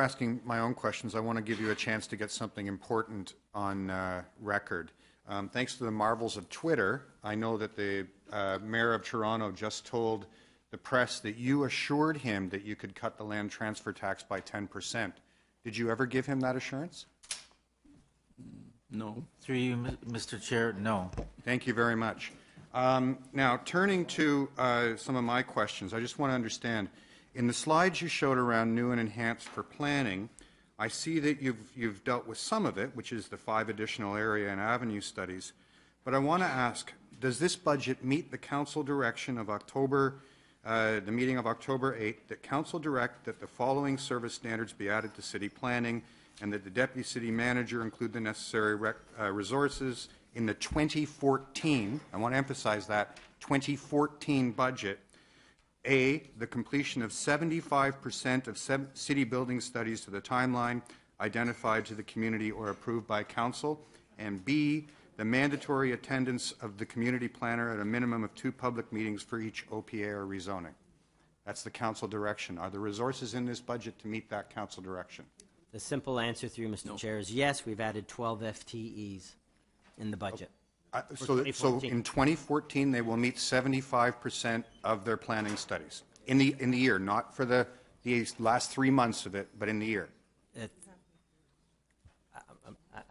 asking my own questions, I want to give you a chance to get something important on record. Thanks to the marvels of Twitter, I know that the Mayor of Toronto just told the press that you assured him that you could cut the land transfer tax by 10%. Did you ever give him that assurance? No. Through you, Mr. Chair, no. Thank you very much. Now, turning to some of my questions, I just want to understand, in the slides you showed around new and enhanced for planning, I see that you've dealt with some of it, which is the 5 additional area and avenue studies, but I want to ask, does this budget meet the council direction of the meeting of October 8th, that council direct that the following service standards be added to city planning and that the deputy city manager include the necessary resources in the 2014, I want to emphasize that, 2014 budget, A, the completion of 75% of city building studies to the timeline identified to the community or approved by council, and B, the mandatory attendance of the community planner at a minimum of 2 public meetings for each OPA or rezoning. That's the council direction. Are the resources in this budget to meet that council direction? The simple answer through Mr. Chair is yes, we've added 12 FTEs in the budget. So in 2014, they will meet 75% of their planning studies in the year, not for the last 3 months of it, but in the year.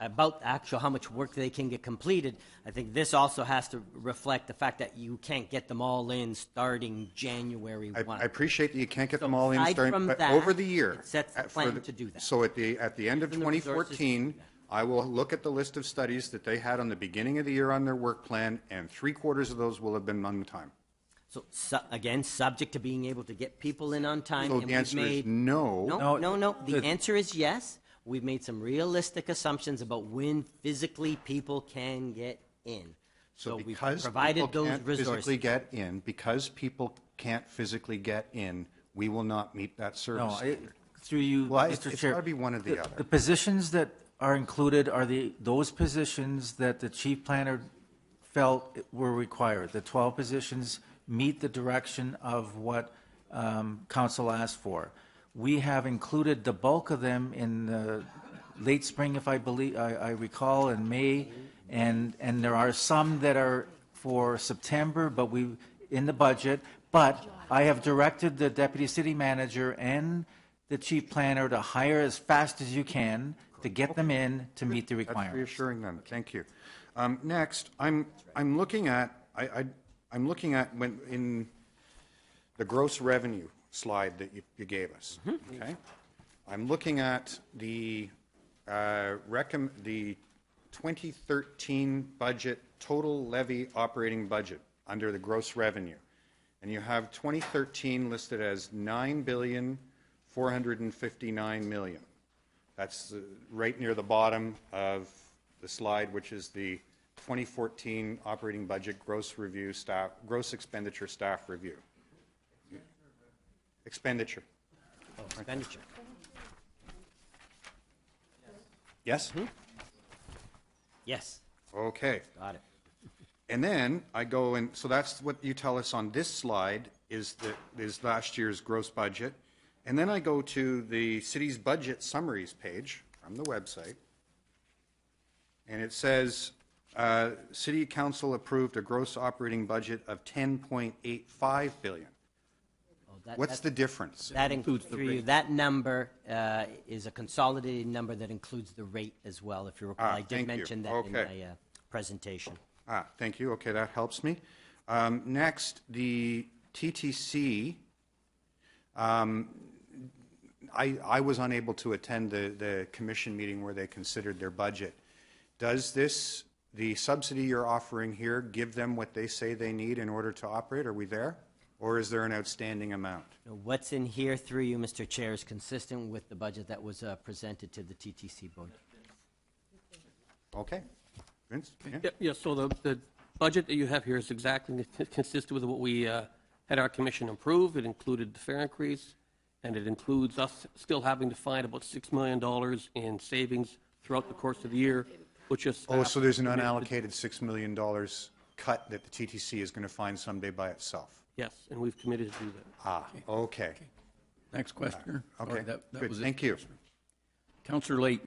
About actual how much work they can get completed, I think this also has to reflect the fact that you can't get them all in starting January 1. I appreciate that you can't get them all in starting, but that, over the year. It sets the plan to do that. So at the end of 2014, I will look at the list of studies that they had on the beginning of the year on their work plan, and 3/4 of those will have been on time. So again, subject to being able to get people in on time. So and the answer is no. No. The answer is yes. We've made some realistic assumptions about when physically people can get in. So we've provided those resources. Because people can't physically get in, we will not meet that service. Through you, well, Mr. it's Chair. got to be one or the other. The positions that are included are those positions that the chief planner felt were required. The 12 positions meet the direction of what council asked for. We have included the bulk of them in the late spring, if I recall, in May, and there are some that are for September, but in the budget. But I have directed the deputy city manager and the chief planner to hire as fast as you can to get them in to meet the requirements. That's reassuring then. Thank you. Next, I'm looking at when in the gross revenue slide that you gave us. Okay, I'm looking at the 2013 budget total levy operating budget under the gross revenue, and you have 2013 listed as $9,459,000,000. That's right near the bottom of the slide, which is the 2014 operating budget gross expenditure staff review. Expenditure. Oh, expenditure. Yes? Yes. Okay. Got it. And then I go and so that's what you tell us on this slide is last year's gross budget. And then I go to the city's budget summaries page from the website, and it says City Council approved a gross operating budget of $10.85 billion. What's the difference? That includes the rate. That number is a consolidated number that includes the rate as well. If you recall, I did mention that in my presentation. Thank you. Okay, that helps me. Next, the TTC. I was unable to attend the commission meeting where they considered their budget. Does the subsidy you're offering here, give them what they say they need in order to operate? Are we there? Or is there an outstanding amount? What's in here through you, Mr. Chair, is consistent with the budget that was presented to the TTC board. Okay. Vince? Yeah, so the budget that you have here is exactly consistent with what we had our commission approve. It included the fare increase, and it includes us still having to find about $6 million in savings throughout the course of the year, which is... Oh, so there's an unallocated $6 million cut that the TTC is going to find someday by itself? Yes, and we've committed to do that. Okay. Next question. Okay, that good. was Thank you. Councillor Late.